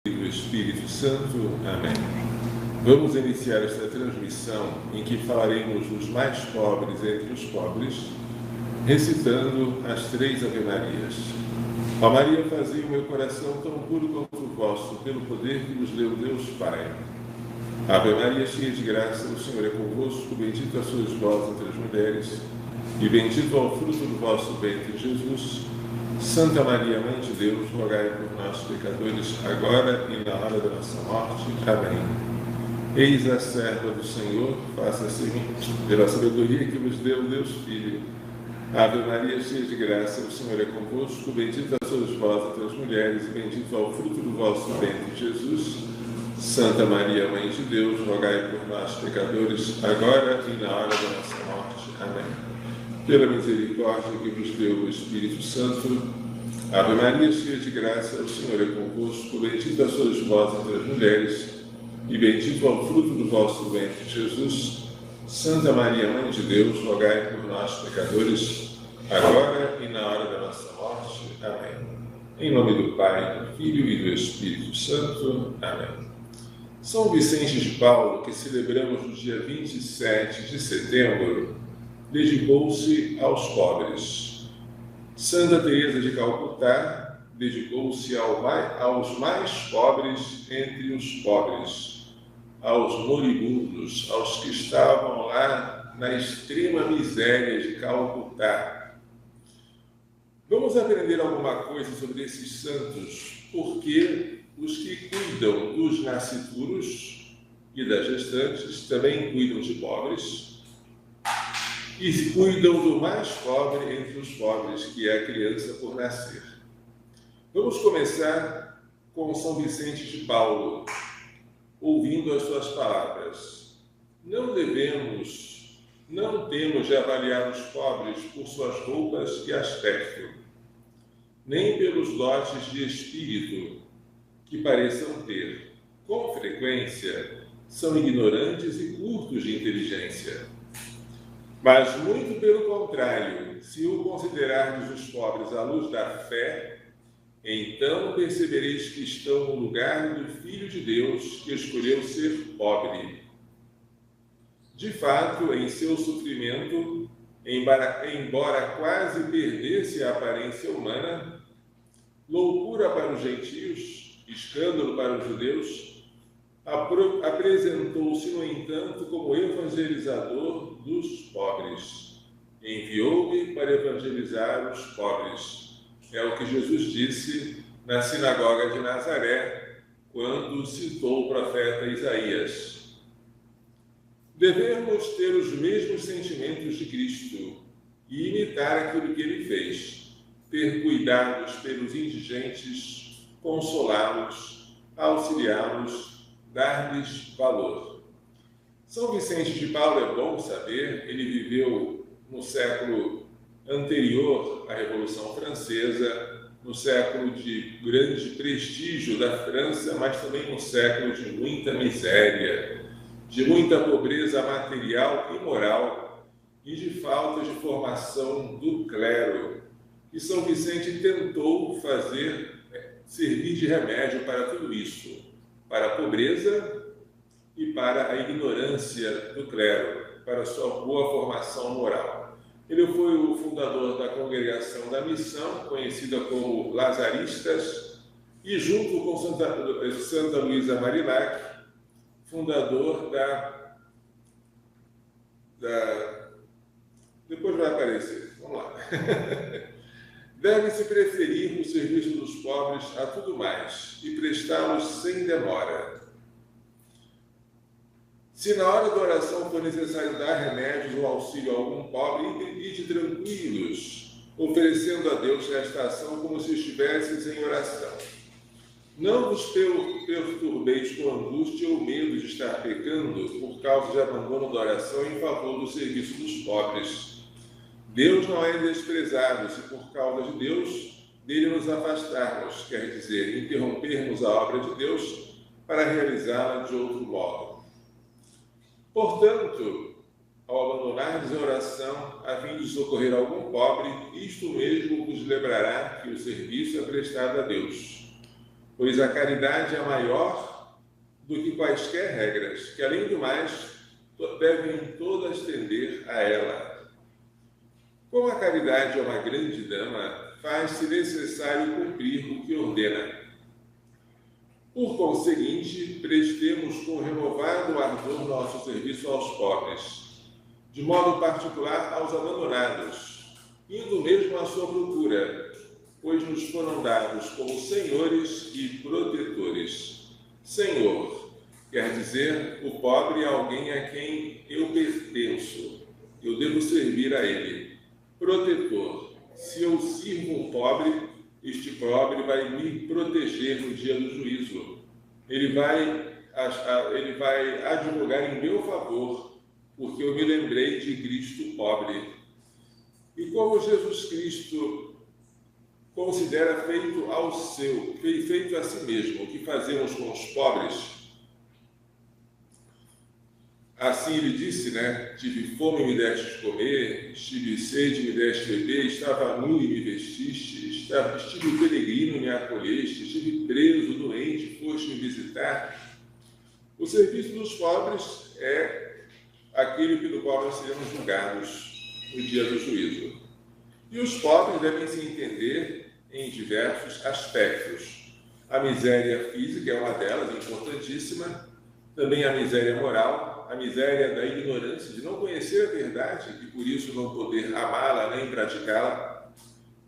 Do Espírito Santo. Amém. Vamos iniciar esta transmissão em que falaremos dos mais pobres entre os pobres, recitando as 3 Ave-Marias. Ó Maria, fazei o meu coração tão puro quanto o vosso, pelo poder que nos deu Deus Pai. Ave Maria, cheia de graça, o Senhor é convosco, bendita sois vós entre as mulheres, e bendito é o fruto do vosso ventre, Jesus. Santa Maria, Mãe de Deus, rogai por nós, pecadores, agora e na hora da nossa morte. Amém. Eis a serva do Senhor, faça-se em mim pela sabedoria que vos deu Deus Filho. Ave Maria, cheia de graça, o Senhor é convosco, bendita sois vós entre as mulheres, e bendito é o fruto do vosso ventre, Jesus. Santa Maria, Mãe de Deus, rogai por nós, pecadores, agora e na hora da nossa morte. Amém. Pela misericórdia que vos deu o Espírito Santo. Ave Maria, cheia de graça, o Senhor é convosco, bendita sois vós entre as mulheres, e bendito é o fruto do vosso ventre, Jesus. Santa Maria, Mãe de Deus, rogai por nós, pecadores, agora e na hora da nossa morte. Amém. Em nome do Pai, do Filho e do Espírito Santo. Amém. São Vicente de Paulo, que celebramos no dia 27 de setembro, dedicou-se aos pobres. Santa Teresa de Calcutá dedicou-se aos mais pobres entre os pobres, aos moribundos, aos que estavam lá na extrema miséria de Calcutá. Vamos aprender alguma coisa sobre esses santos, porque os que cuidam dos nascituros e das gestantes também cuidam de pobres, e cuidam do mais pobre entre os pobres, que é a criança por nascer. Vamos começar com São Vicente de Paulo, ouvindo as suas palavras. Não temos de avaliar os pobres por suas roupas e aspecto, nem pelos dotes de espírito que pareçam ter. Com frequência, são ignorantes e curtos de inteligência. Mas, muito pelo contrário, se o considerardes os pobres à luz da fé, então percebereis que estão no lugar do Filho de Deus, que escolheu ser pobre. De fato, em seu sofrimento, embora quase perdesse a aparência humana, loucura para os gentios, escândalo para os judeus, apresentou-se, no entanto, como evangelizador dos pobres. Enviou-me para evangelizar os pobres. É o que Jesus disse na sinagoga de Nazaré, quando citou o profeta Isaías. Devemos ter os mesmos sentimentos de Cristo e imitar aquilo que ele fez, ter cuidados pelos indigentes, consolá-los, auxiliá-los, dar-lhes valor. São Vicente de Paulo, é bom saber, ele viveu no século anterior à Revolução Francesa, no século de grande prestígio da França, mas também no século de muita miséria, de muita pobreza material e moral e de falta de formação do clero. E São Vicente tentou servir de remédio para tudo isso, para a pobreza e para a ignorância do clero, para a sua boa formação moral. Ele foi o fundador da Congregação da Missão, conhecida como Lazaristas, e junto com Santa Luísa Marilac, fundador depois vai aparecer, vamos lá. Deve-se preferir o serviço dos pobres a tudo mais e prestá-los sem demora. Se na hora da oração for necessário dar remédios ou auxílio a algum pobre, ide tranquilos, oferecendo a Deus esta ação como se estivesses em oração. Não vos perturbeis com angústia ou medo de estar pecando por causa de abandono da oração em favor do serviço dos pobres. Deus não é desprezado se por causa de Deus dele nos afastarmos, quer dizer, interrompermos a obra de Deus para realizá-la de outro modo. Portanto, ao abandonardes a oração, a fim de socorrer algum pobre, isto mesmo vos lembrará que o serviço é prestado a Deus. Pois a caridade é maior do que quaisquer regras, que, além do mais, devem todas tender a ela. Como a caridade é uma grande dama, faz-se necessário cumprir o que ordena. Por conseguinte, prestemos com renovado ardor nosso serviço aos pobres, de modo particular aos abandonados, indo mesmo à sua procura, pois nos foram dados como senhores e protetores. Senhor, quer dizer, o pobre é alguém a quem eu pertenço, eu devo servir a ele. Protetor, se eu sirvo um pobre, este pobre vai me proteger no dia do juízo. Ele vai advogar em meu favor, porque eu me lembrei de Cristo pobre. E como Jesus Cristo considera feito a si mesmo, o que fazemos com os pobres? Assim ele disse, né? Tive fome e me destes comer, estive sede e me deste beber, estava nu e me vestiste, estive peregrino e me acolheste, estive preso, doente, foste me visitar. O serviço dos pobres é aquele pelo qual nós seremos julgados no dia do juízo. E os pobres devem se entender em diversos aspectos. A miséria física é uma delas, importantíssima, também a miséria moral, a miséria da ignorância, de não conhecer a verdade e por isso não poder amá-la nem praticá-la.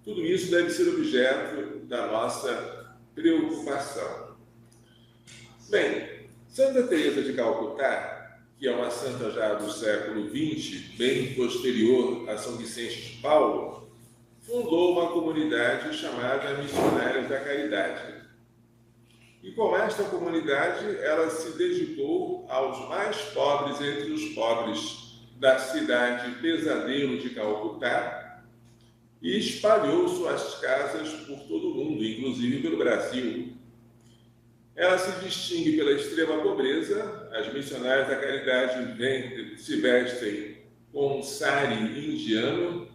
Tudo isso deve ser objeto da nossa preocupação. Bem, Santa Teresa de Calcutá, que é uma santa já do século XX, bem posterior a São Vicente de Paulo, fundou uma comunidade chamada Missionárias da Caridade. E com esta comunidade, ela se dedicou aos mais pobres entre os pobres da cidade Pesadelo de Calcutá e espalhou suas casas por todo o mundo, inclusive pelo Brasil. Ela se distingue pela extrema pobreza. As missionárias da caridade se vestem com um sari indiano,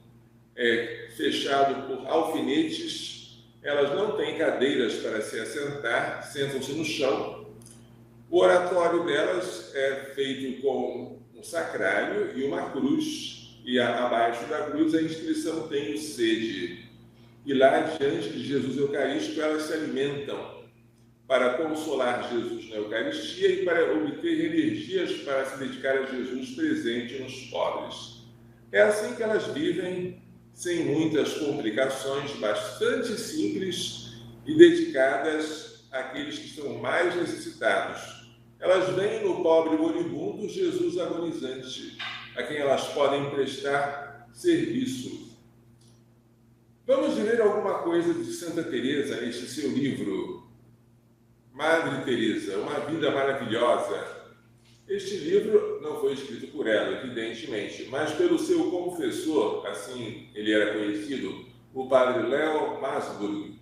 fechado por alfinetes. Elas não têm cadeiras para se assentar, sentam-se no chão. O oratório delas é feito com um sacrário e uma cruz, e abaixo da cruz a inscrição "Tenho sede". E lá, diante de Jesus Eucarístico, elas se alimentam para consolar Jesus na Eucaristia e para obter energias para se dedicar a Jesus presente nos pobres. É assim que elas vivem, sem muitas complicações, bastante simples e dedicadas àqueles que são mais necessitados. Elas veem no pobre moribundo Jesus agonizante, a quem elas podem prestar serviço. Vamos ler alguma coisa de Santa Teresa neste seu livro, Madre Teresa, Uma Vida Maravilhosa. Este livro não foi escrito por ela, evidentemente, mas pelo seu confessor, assim ele era conhecido, o padre Leo Masburg.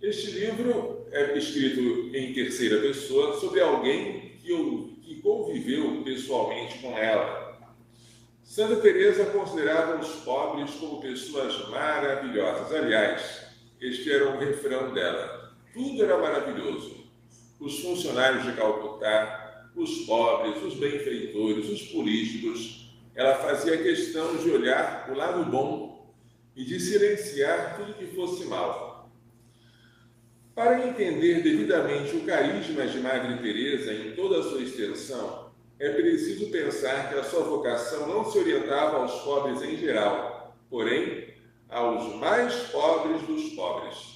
Este livro é escrito em terceira pessoa sobre alguém que conviveu pessoalmente com ela. Santa Teresa considerava os pobres como pessoas maravilhosas. Aliás, este era o refrão dela. Tudo era maravilhoso. Os funcionários de Calcutá, os pobres, os benfeitores, os políticos. Ela fazia questão de olhar o lado bom e de silenciar tudo que fosse mal. Para entender devidamente o carisma de Madre Teresa em toda a sua extensão, é preciso pensar que a sua vocação não se orientava aos pobres em geral, porém aos mais pobres dos pobres.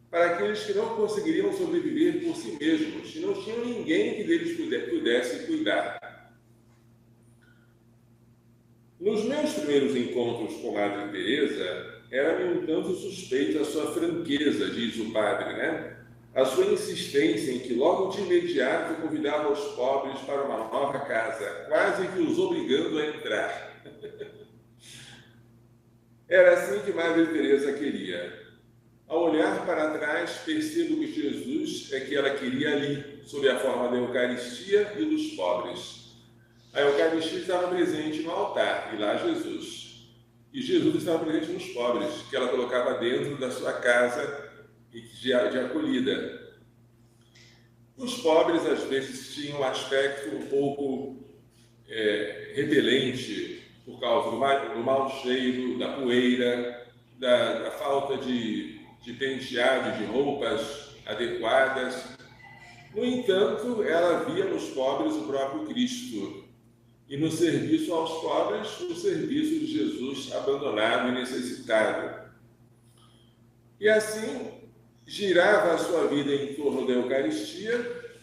Para aqueles que não conseguiriam sobreviver por si mesmos, que não tinham ninguém que deles pudesse cuidar. Nos meus primeiros encontros com Madre Teresa, era-me um tanto suspeita a sua franqueza, diz o padre, né? A sua insistência em que logo de imediato convidava os pobres para uma nova casa, quase que os obrigando a entrar. Era assim que Madre Teresa queria. Ao olhar para trás, percebo que Jesus é que ela queria ali, sob a forma da Eucaristia e dos pobres. A Eucaristia estava presente no altar, e lá Jesus. E Jesus estava presente nos pobres, que ela colocava dentro da sua casa de acolhida. Os pobres, às vezes, tinham um aspecto um pouco repelente, por causa do mau cheiro, da poeira, da falta de penteado, de roupas adequadas. No entanto, ela via nos pobres o próprio Cristo. E no serviço aos pobres, o serviço de Jesus abandonado e necessitado. E assim, girava a sua vida em torno da Eucaristia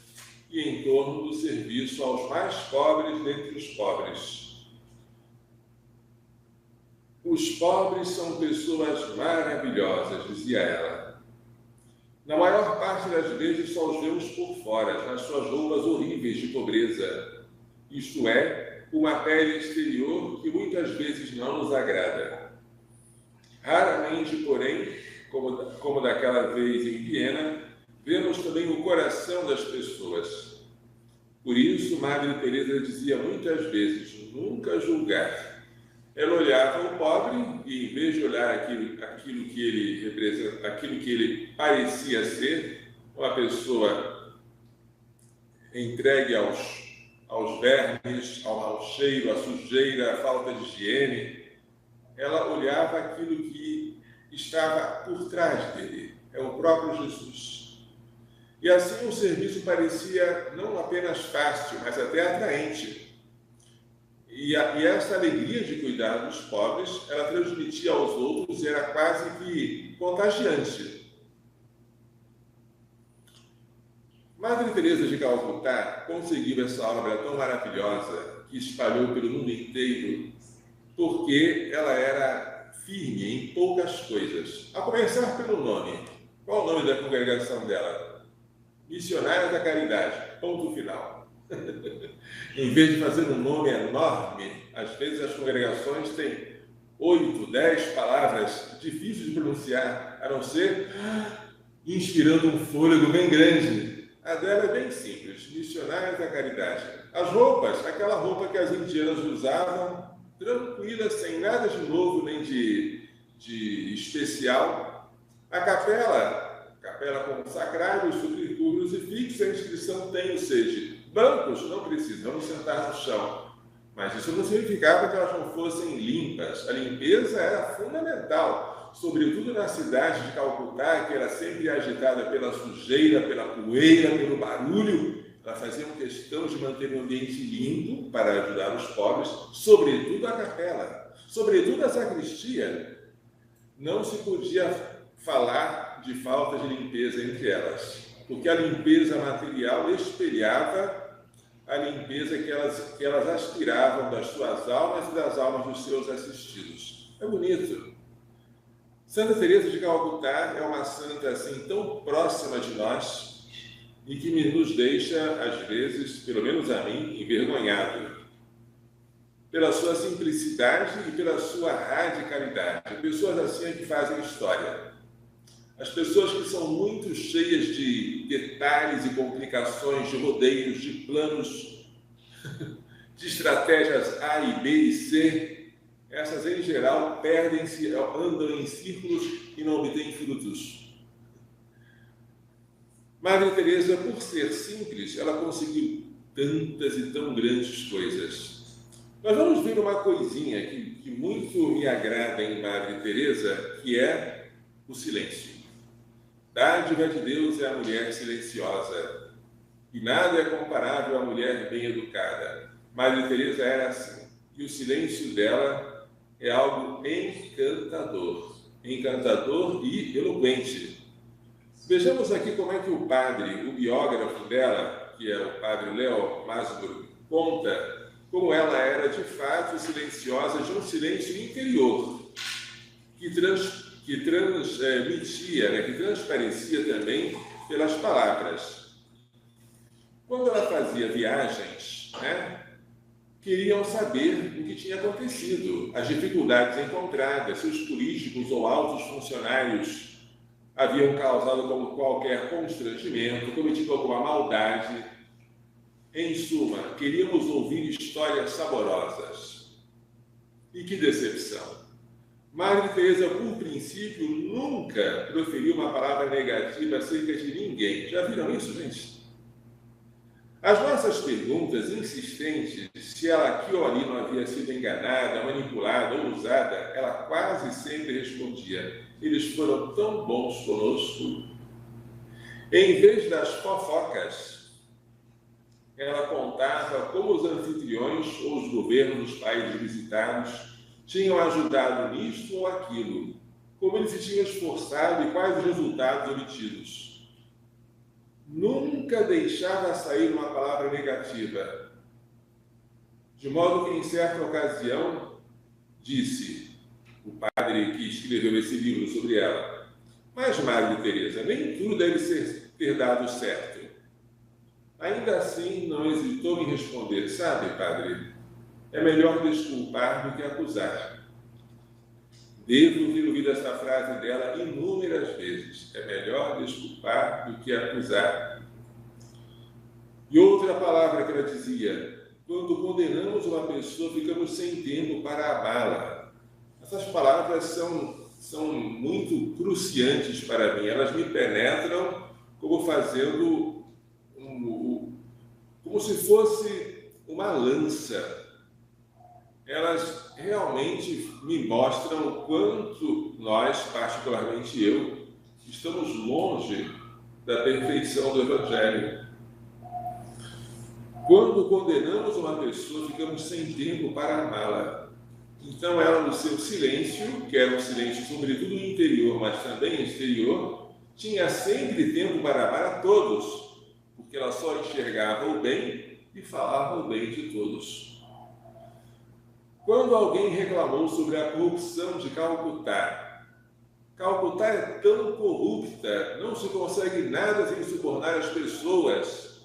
e em torno do serviço aos mais pobres dentre os pobres. Os pobres são pessoas maravilhosas, dizia ela. Na maior parte das vezes só os vemos por fora, nas suas roupas horríveis de pobreza. Isto é, uma pele exterior que muitas vezes não nos agrada. Raramente, porém, como daquela vez em Viena, vemos também o coração das pessoas. Por isso, Madre Teresa dizia muitas vezes, nunca julgar. Ela olhava o pobre e, em vez de olhar aquilo que ele representa, aquilo que ele parecia ser, uma pessoa entregue aos vermes, ao mau cheiro, à sujeira, à falta de higiene, ela olhava aquilo que estava por trás dele, é o próprio Jesus. E assim o serviço parecia não apenas fácil, mas até atraente. E essa alegria de cuidar dos pobres, ela transmitia aos outros e era quase que contagiante. Madre Teresa de Calcutá conseguiu essa obra tão maravilhosa que espalhou pelo mundo inteiro, porque ela era firme em poucas coisas. A começar pelo nome. Qual o nome da congregação dela? Missionários da Caridade. Ponto final. Em vez de fazer um nome enorme, às vezes as congregações têm 8, 10 palavras difíceis de pronunciar, a não ser inspirando um fôlego bem grande. A dela é bem simples, Missionários da Caridade. As roupas, aquela roupa que as indianas usavam, tranquila, sem nada de novo nem de especial. A capela com sacrários, subterfúgios e fixos, a inscrição tem, ou seja, bancos não precisamos sentar no chão. Mas isso não significava que elas não fossem limpas. A limpeza era fundamental, sobretudo na cidade de Calcutá, que era sempre agitada pela sujeira, pela poeira, pelo barulho. Elas faziam questão de manter o ambiente limpo para ajudar os pobres, sobretudo a capela, sobretudo a sacristia. Não se podia falar de falta de limpeza entre elas, porque a limpeza material espelhava a limpeza que elas aspiravam das suas almas e das almas dos seus assistidos. É bonito. Santa Teresa de Calcutá é uma santa assim tão próxima de nós e que nos deixa, às vezes, pelo menos a mim, envergonhado pela sua simplicidade e pela sua radicalidade. Pessoas assim é que fazem história. As pessoas que são muito cheias de detalhes e complicações, de rodeios, de planos, de estratégias A e B e C, essas em geral perdem-se, andam em círculos e não obtêm frutos. Madre Teresa, por ser simples, ela conseguiu tantas e tão grandes coisas. Nós vamos ver uma coisinha que muito me agrada em Madre Teresa, que é o silêncio. Dádiva de Deus é a mulher silenciosa, e nada é comparável à mulher bem educada. Madre Teresa era assim, e o silêncio dela é algo encantador e eloquente. Vejamos aqui como é que o padre, o biógrafo dela, que é o padre Léo Masburg, conta como ela era de fato silenciosa, de um silêncio interior, que transmitia, que transparecia também pelas palavras. Quando ela fazia viagens, queriam saber o que tinha acontecido, as dificuldades encontradas, se os políticos ou altos funcionários haviam causado como qualquer constrangimento, cometido alguma maldade. Em suma, queríamos ouvir histórias saborosas. E que decepção! Madre Teresa, por princípio, nunca proferiu uma palavra negativa acerca de ninguém. Já viram isso, gente? As nossas perguntas insistentes, se ela aqui ou ali não havia sido enganada, manipulada ou usada, ela quase sempre respondia: eles foram tão bons conosco. Em vez das fofocas, ela contava como os anfitriões ou os governos dos países visitados tinham ajudado nisto ou aquilo, como eles se tinham esforçado e quais os resultados obtidos. Nunca deixava sair uma palavra negativa, de modo que, em certa ocasião, disse o padre que escreveu esse livro sobre ela: mas, Madre Teresa, nem tudo deve ter dado certo. Ainda assim, não hesitou em responder: sabe, padre, é melhor desculpar do que acusar. Devo ter ouvido essa frase dela inúmeras vezes. É melhor desculpar do que acusar. E outra palavra que ela dizia: quando condenamos uma pessoa, ficamos sem tempo para amá-la. Essas palavras são muito cruciantes para mim. Elas me penetram como fazendo como se fosse uma lança. Elas realmente me mostram o quanto nós, particularmente eu, estamos longe da perfeição do Evangelho. Quando condenamos uma pessoa, ficamos sem tempo para amá-la. Então ela, no seu silêncio, que era um silêncio sobretudo interior, mas também exterior, tinha sempre tempo para amar a todos, porque ela só enxergava o bem e falava o bem de todos. Quando alguém reclamou sobre a corrupção de Calcutá, Calcutá é tão corrupta, não se consegue nada sem subornar as pessoas.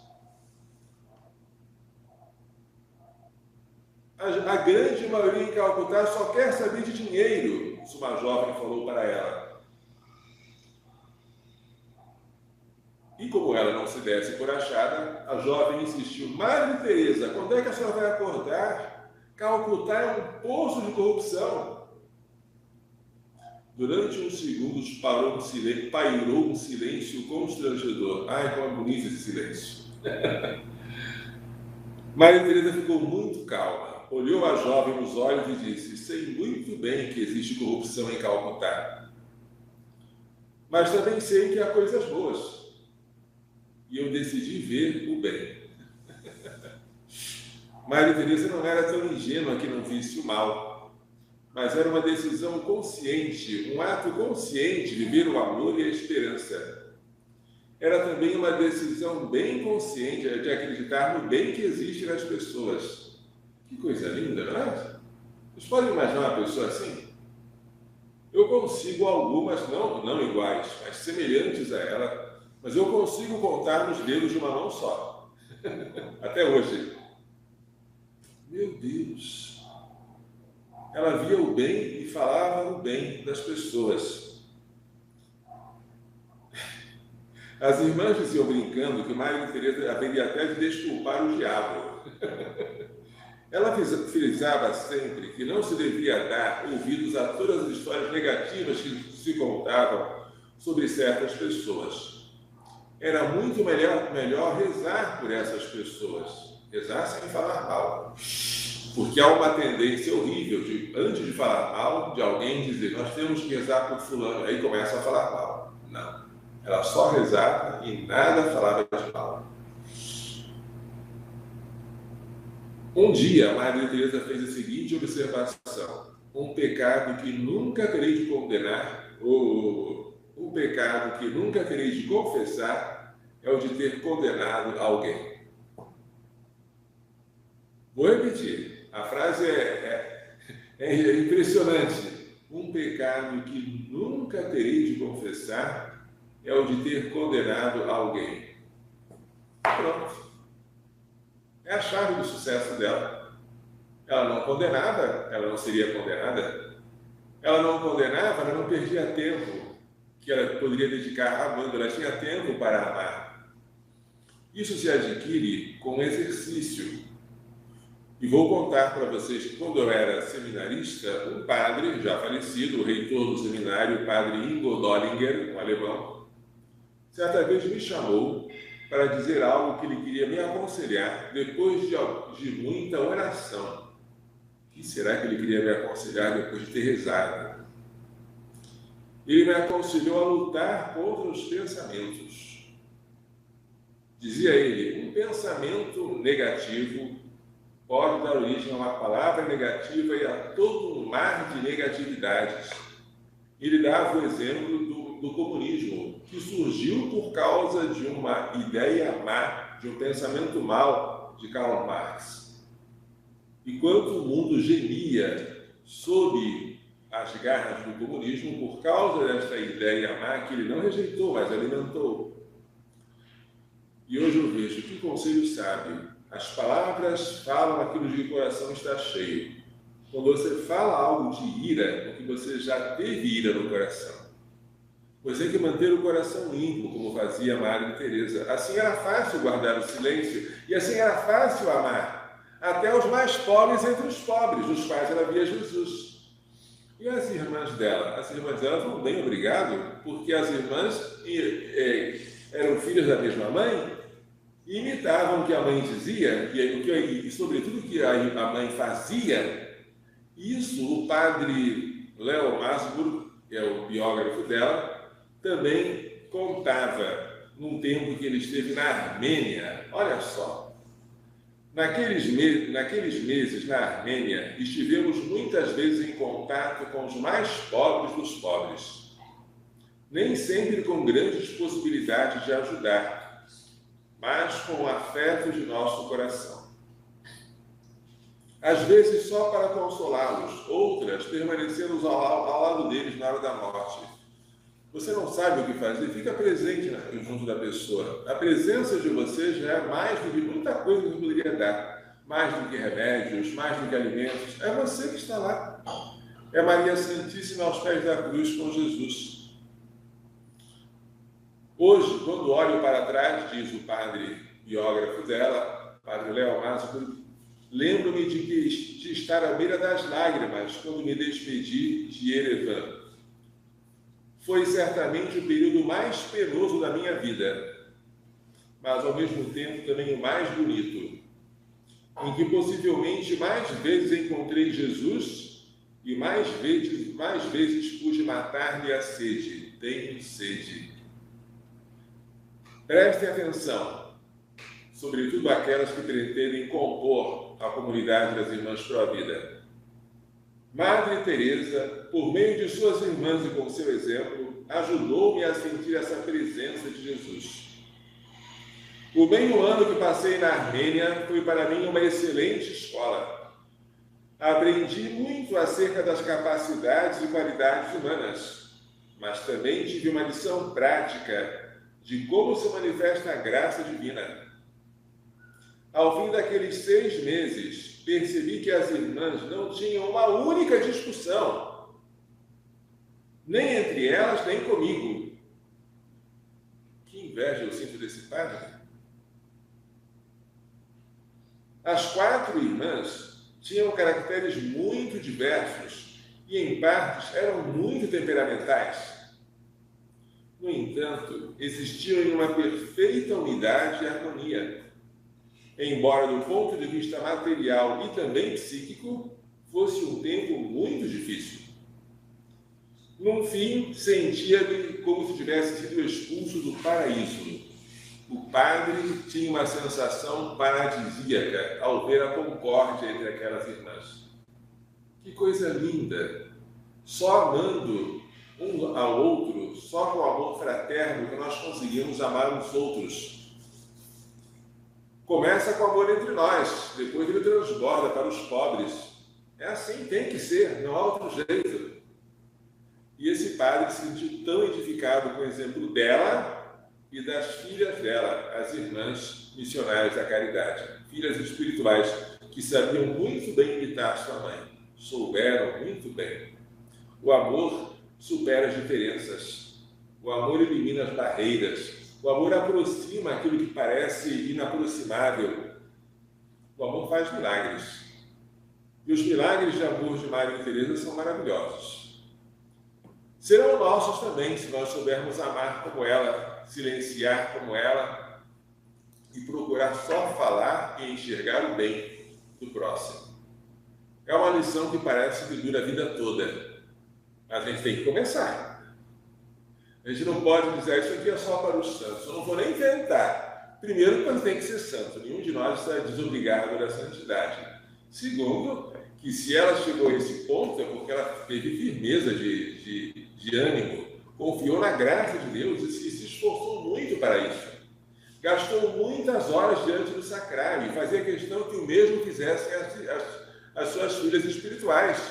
A grande maioria em Calcutá só quer saber de dinheiro, isso uma jovem falou para ela. E como ela não se desse por achada, a jovem insistiu: Madre Teresa, quando é que a senhora vai acordar? Calcutá é um poço de corrupção. Durante uns segundos pairou um silêncio constrangedor. Ai, como é bonito esse silêncio. Maria Teresa ficou muito calma, olhou a jovem nos olhos e disse: sei muito bem que existe corrupção em Calcutá, mas também sei que há coisas boas. E eu decidi ver o bem. Maria Teresa não era tão ingênua que não visse o mal, mas era uma decisão consciente, um ato consciente de ver o amor e a esperança. Era também uma decisão bem consciente de acreditar no bem que existe nas pessoas. Que coisa linda, não é? Vocês podem imaginar uma pessoa assim? Eu consigo algumas, não iguais, mas semelhantes a ela, mas eu consigo contar nos dedos de uma mão só. Até hoje. Meu Deus! Ela via o bem e falava o bem das pessoas. As irmãs diziam brincando que Maria Teresa haveria até de desculpar o diabo. Ela frisava sempre que não se devia dar ouvidos a todas as histórias negativas que se contavam sobre certas pessoas. Era muito melhor rezar por essas pessoas. Rezar sem falar mal. Porque há uma tendência horrível de, antes de falar mal de alguém, dizer: nós temos que rezar por fulano. Aí começa a falar mal. Não. Ela só rezava e nada falava de mal. Um dia, a Maria Teresa fez a seguinte observação: um pecado que nunca terei de condenar, ou um pecado que nunca terei de confessar, é o de ter condenado alguém. Vou repetir, a frase é impressionante. Um pecado que nunca terei de confessar é o de ter condenado alguém. Pronto. É a chave do sucesso dela. Ela não condenava, ela não seria condenada. Ela não condenava, ela não perdia tempo que ela poderia dedicar amando. Ela tinha tempo para amar. Isso se adquire com exercício. E vou contar para vocês que quando eu era seminarista, um padre já falecido, o reitor do seminário, o padre Ingo Dollinger, um alemão, certa vez me chamou para dizer algo que ele queria me aconselhar depois de muita oração. O que será que ele queria me aconselhar depois de ter rezado? Ele me aconselhou a lutar contra os pensamentos. Dizia ele, um pensamento negativo pode dar origem a uma palavra negativa e a todo um mar de negatividades. Ele dava o exemplo do comunismo, que surgiu por causa de uma ideia má, de um pensamento mau de Karl Marx. Enquanto o mundo gemia sob as garras do comunismo por causa desta ideia má que ele não rejeitou, mas alimentou. E hoje eu vejo que conselho sábio. As palavras falam aquilo de que o coração está cheio. Quando você fala algo de ira, porque você já teve ira no coração, você tem que manter o coração limpo, como fazia Madre Teresa. Assim era fácil guardar o silêncio e assim era fácil amar, até os mais pobres entre os pobres, dos quais ela via Jesus. E as irmãs dela? As irmãs dela vão bem, obrigado, porque as irmãs eram filhas da mesma mãe, e imitavam o que a mãe dizia, e sobretudo o que a mãe fazia. Isso o padre Leo Masburg, que é o biógrafo dela, também contava num tempo que ele esteve na Armênia. Olha só, naqueles meses na Armênia, estivemos muitas vezes em contato com os mais pobres dos pobres, nem sempre com grandes possibilidades de ajudar, mas com o afeto de nosso coração. Às vezes só para consolá-los, outras permanecemos ao lado deles na hora da morte. Você não sabe o que fazer, fica presente junto da pessoa. A presença de você já é mais do que muita coisa que você poderia dar, mais do que remédios, mais do que alimentos. É você que está lá. É Maria Santíssima aos pés da cruz com Jesus. Hoje, quando olho para trás, diz o padre biógrafo dela, padre Leo Masburg, lembro-me de estar à beira das lágrimas quando me despedi de Yerevan. Foi certamente o período mais penoso da minha vida, mas ao mesmo tempo também o mais bonito, em que possivelmente mais vezes encontrei Jesus e mais vezes pude matar-lhe a sede. Tenho sede. Prestem atenção, sobretudo aquelas que pretendem compor a comunidade das Irmãs Pró-Vida. Madre Teresa, por meio de suas irmãs e com seu exemplo, ajudou-me a sentir essa presença de Jesus. O meio ano que passei na Armênia foi para mim uma excelente escola. Aprendi muito acerca das capacidades e qualidades humanas, mas também tive uma lição prática de como se manifesta a graça divina. Ao fim daqueles 6 meses, percebi que as irmãs não tinham uma única discussão, nem entre elas, nem comigo. Que inveja eu sinto desse padre. As 4 irmãs tinham caracteres muito diversos e, em partes, eram muito temperamentais. No entanto, existiam em uma perfeita unidade e harmonia, embora do ponto de vista material e também psíquico, fosse um tempo muito difícil. No fim, sentia-me como se tivesse sido expulso do paraíso. O padre tinha uma sensação paradisíaca ao ver a concórdia entre aquelas irmãs. Que coisa linda! Só amando um ao outro, só com o amor fraterno que nós conseguimos amar os outros. Começa com o amor entre nós, depois ele transborda para os pobres. É assim, tem que ser, não há outro jeito. E esse padre se sentiu tão edificado com o exemplo dela e das filhas dela, as irmãs missionárias da caridade, filhas espirituais, que sabiam muito bem imitar sua mãe, souberam muito bem. O amor supera as diferenças. O amor elimina as barreiras. O amor aproxima aquilo que parece inaproximável. O amor faz milagres. E os milagres de amor de Maria Teresa são maravilhosos. Serão nossos também, se nós soubermos amar como ela, silenciar como ela e procurar só falar e enxergar o bem do próximo. É uma lição que parece que dura a vida toda. Mas a gente tem que começar. A gente não pode dizer, isso aqui é só para os santos. Eu não vou nem inventar. Primeiro, porque tem que ser santo. Nenhum de nós está desobrigado da santidade. Segundo, que se ela chegou a esse ponto é porque ela teve firmeza de ânimo, confiou na graça de Deus e se esforçou muito para isso. Gastou muitas horas diante do sacrário e fazia questão que o mesmo fizessem as suas filhas espirituais,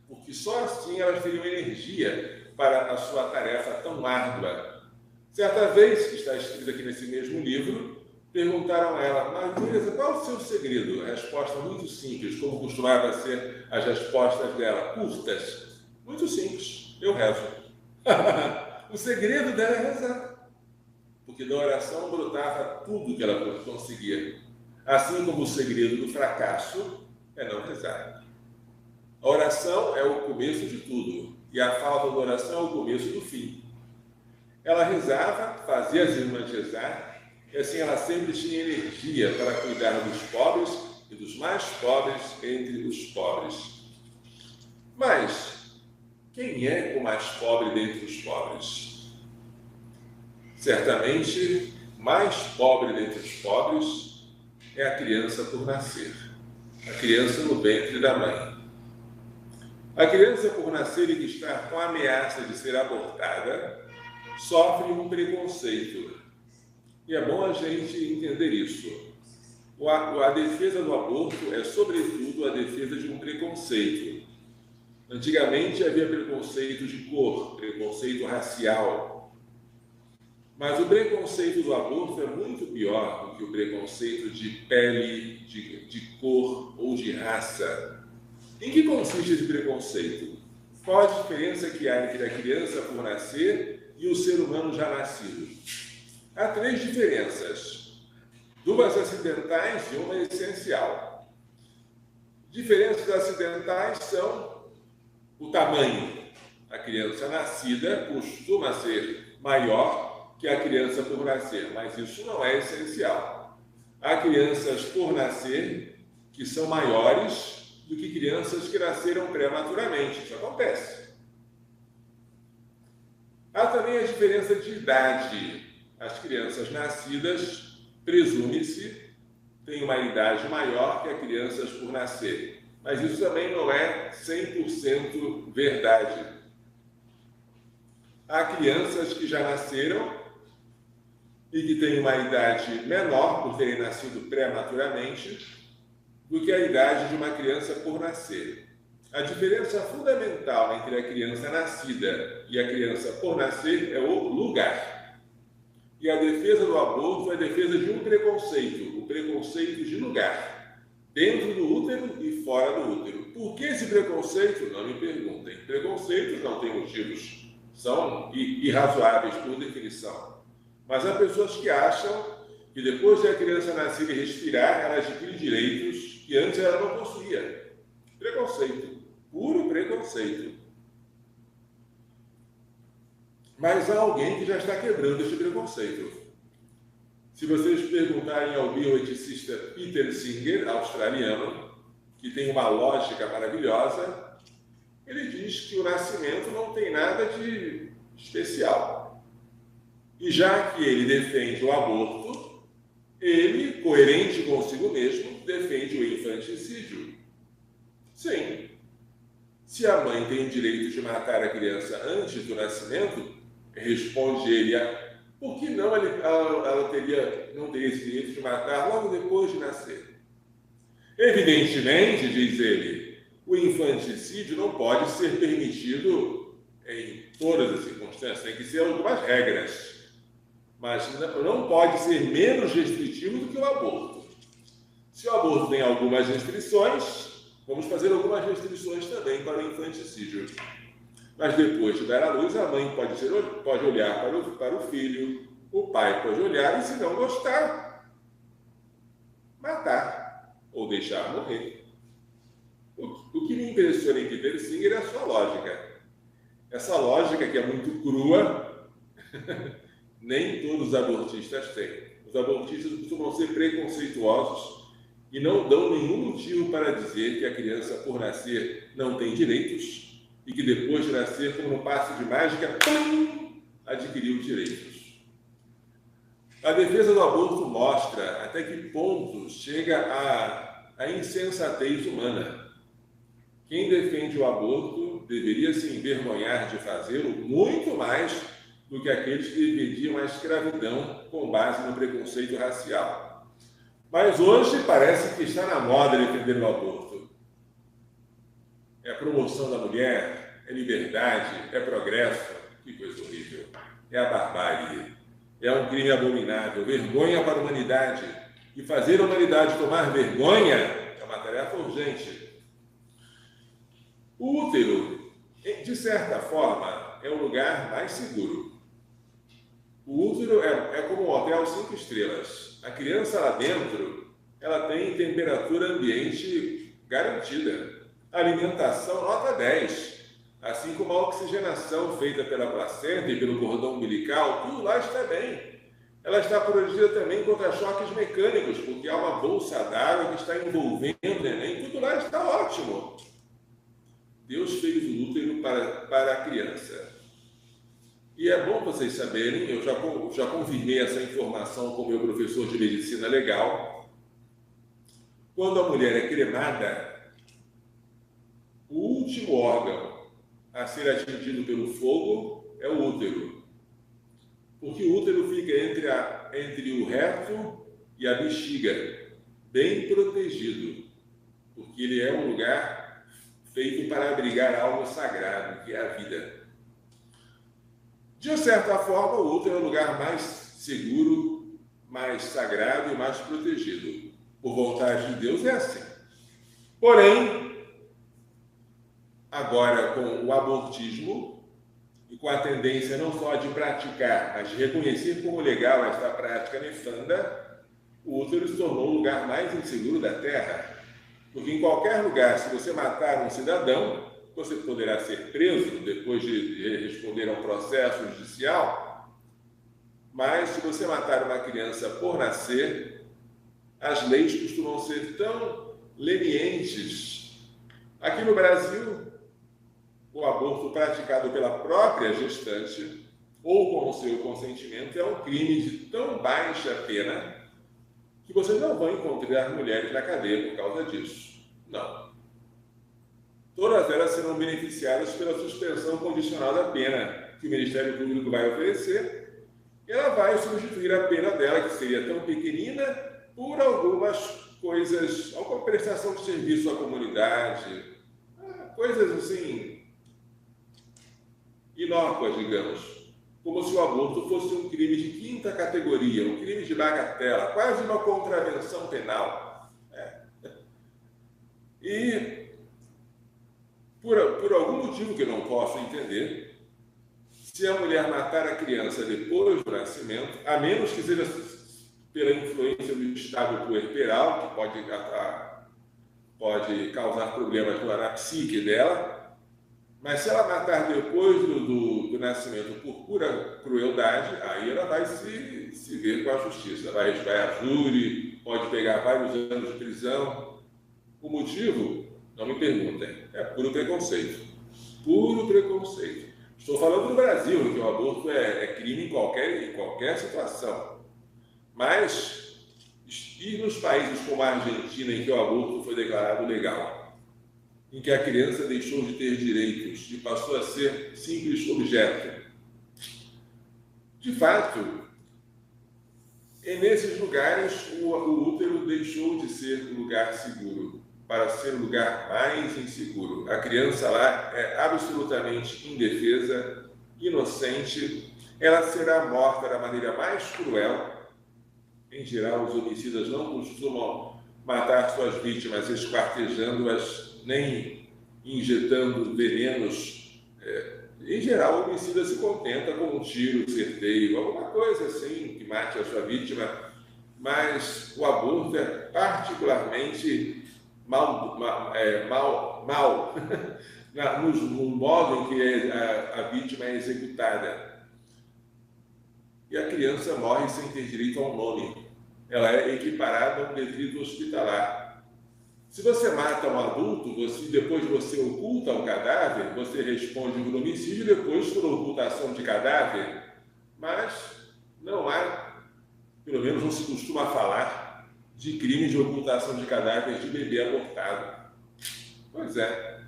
porque só assim elas teriam energia para a sua tarefa tão árdua. Certa vez, que está escrito aqui nesse mesmo livro, perguntaram a ela, Maria Teresa, qual é o seu segredo? A resposta muito simples, como costumava ser as respostas dela, curtas. Muito simples, eu rezo. O segredo dela é rezar, porque da oração brotava tudo que ela conseguia. Assim como o segredo do fracasso é não rezar. A oração é o começo de tudo, e a falta de oração é o começo do fim. Ela rezava, fazia as irmãs rezar, e assim ela sempre tinha energia para cuidar dos pobres e dos mais pobres entre os pobres. Mas quem é o mais pobre dentre os pobres? Certamente, mais pobre dentre os pobres é a criança por nascer, a criança no ventre da mãe. A criança por nascer e que está com a ameaça de ser abortada sofre um preconceito. E é bom a gente entender isso. A defesa do aborto é, sobretudo, a defesa de um preconceito. Antigamente havia preconceito de cor, preconceito racial. Mas o preconceito do aborto é muito pior do que o preconceito de pele, de cor ou de raça. Em que consiste esse preconceito? Qual a diferença que há entre a criança por nascer e o ser humano já nascido? Há três diferenças, duas acidentais e uma essencial. Diferenças acidentais são o tamanho. A criança nascida costuma ser maior que a criança por nascer, mas isso não é essencial. Há crianças por nascer que são maiores do que crianças que nasceram prematuramente. Isso acontece. Há também a diferença de idade. As crianças nascidas, presume-se, têm uma idade maior que as crianças por nascer. Mas isso também não é 100% verdade. Há crianças que já nasceram e que têm uma idade menor por terem nascido prematuramente do que a idade de uma criança por nascer. A diferença fundamental entre a criança nascida e a criança por nascer é o lugar. E a defesa do aborto é a defesa de um preconceito, o preconceito de lugar, dentro do útero e fora do útero. Por que esse preconceito? Não me perguntem. Preconceitos não têm motivos, são irrazoáveis por definição. Mas há pessoas que acham que depois de a criança nascer e respirar, ela adquire direitos que antes ela não possuía. Preconceito, puro preconceito. Mas há alguém que já está quebrando este preconceito. Se vocês perguntarem ao bioeticista Peter Singer, australiano, que tem uma lógica maravilhosa, ele diz que o nascimento não tem nada de especial. E já que ele defende o aborto, ele, coerente consigo mesmo, defende o infanticídio. Sim. Se a mãe tem o direito de matar a criança antes do nascimento, responde ele, por que não ela não teria esse direito de matar logo depois de nascer? Evidentemente, diz ele, o infanticídio não pode ser permitido em todas as circunstâncias, tem que ser algumas regras, mas não pode ser menos restritivo do que o aborto. Se o aborto tem algumas restrições, vamos fazer algumas restrições também para o infanticídio. Mas depois de dar à luz, a mãe pode olhar para o filho, o pai pode olhar e, se não gostar, matar ou deixar morrer. O que me impressiona em Peter Singer é a sua lógica. Essa lógica que é muito crua, nem todos os abortistas têm. Os abortistas costumam ser preconceituosos e não dão nenhum motivo para dizer que a criança, por nascer, não tem direitos e que depois de nascer, como no passe de mágica, pum, adquiriu direitos. A defesa do aborto mostra até que ponto chega a insensatez humana. Quem defende o aborto deveria se envergonhar de fazê-lo muito mais do que aqueles que defendiam a escravidão com base no preconceito racial. Mas hoje parece que está na moda defender o aborto. É a promoção da mulher, é liberdade, é progresso. Que coisa horrível. É a barbárie. É um crime abominável, vergonha para a humanidade. E fazer a humanidade tomar vergonha é uma tarefa urgente. O útero, de certa forma, é o lugar mais seguro. O útero é como um hotel 5 estrelas. A criança lá dentro, ela tem temperatura ambiente garantida. Alimentação nota 10. Assim como a oxigenação feita pela placenta e pelo cordão umbilical, tudo lá está bem. Ela está protegida também contra choques mecânicos, porque há uma bolsa d'água que está envolvendo o neném. Tudo lá está ótimo. Deus fez o útero para a criança. E é bom vocês saberem, eu já confirmei essa informação com o meu professor de medicina legal. Quando a mulher é cremada, o último órgão a ser atingido pelo fogo é o útero. Porque o útero fica entre o reto e a bexiga, bem protegido. Porque ele é um lugar feito para abrigar algo sagrado, que é a vida. De certa forma, o útero é o lugar mais seguro, mais sagrado e mais protegido. Por vontade de Deus é assim. Porém, agora com o abortismo e com a tendência não só de praticar, mas de reconhecer como legal esta prática nefanda, o útero se tornou o lugar mais inseguro da Terra. Porque em qualquer lugar, se você matar um cidadão, você poderá ser preso depois de responder a um processo judicial, mas se você matar uma criança por nascer, as leis costumam ser tão lenientes. Aqui no Brasil, o aborto praticado pela própria gestante ou com o seu consentimento é um crime de tão baixa pena que vocês não vão encontrar mulheres na cadeia por causa disso. Não. Todas elas serão beneficiadas pela suspensão condicional da pena que o Ministério Público vai oferecer. E ela vai substituir a pena dela, que seria tão pequenina, por algumas coisas, alguma prestação de serviço à comunidade, coisas assim, inócuas, digamos. Como se o aborto fosse um crime de quinta categoria, um crime de bagatela, quase uma contravenção penal. E por algum motivo que eu não posso entender, se a mulher matar a criança depois do nascimento, a menos que seja pela influência do estado puerperal, que pode causar problemas na psique dela, mas se ela matar depois do nascimento por pura crueldade, aí ela vai se ver com a justiça, vai a júri, pode pegar vários anos de prisão. O motivo? Não me perguntem, é puro preconceito. Puro preconceito. Estou falando do Brasil, em que o aborto é crime em qualquer situação. Mas, e nos países como a Argentina, em que o aborto foi declarado legal, em que a criança deixou de ter direitos e passou a ser simples objeto? De fato, nesses lugares o útero deixou de ser um lugar seguro para ser o lugar mais inseguro. A criança lá é absolutamente indefesa, inocente. Ela será morta da maneira mais cruel. Em geral, os homicidas não costumam matar suas vítimas esquartejando-as, nem injetando venenos Em geral, o homicida se contenta com um tiro certeiro, alguma coisa assim que mate a sua vítima, mas o aborto é particularmente mal no modo em que a vítima é executada. E a criança morre sem ter direito a um nome. Ela é equiparada a um detrito hospitalar. Se você mata um adulto, depois você oculta um cadáver, você responde por homicídio e depois por ocultação de cadáver. Mas não há, pelo menos não se costuma falar, de crime de ocultação de cadáver de bebê abortado. Pois é.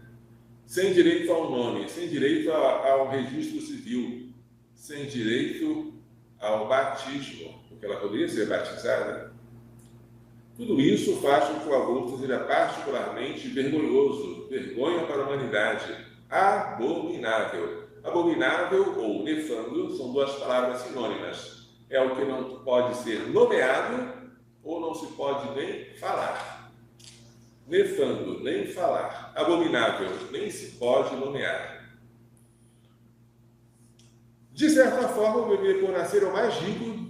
Sem direito a um nome, sem direito a um registro civil, sem direito ao batismo, porque ela poderia ser batizada. Tudo isso faz com que o aborto seja particularmente vergonhoso, vergonha para a humanidade, abominável. Abominável ou nefando são duas palavras sinônimas. É o que não pode ser nomeado ou não se pode nem falar. Nefando, nem falar. Abominável, nem se pode nomear. De certa forma, o bebê por nascer é o mais rico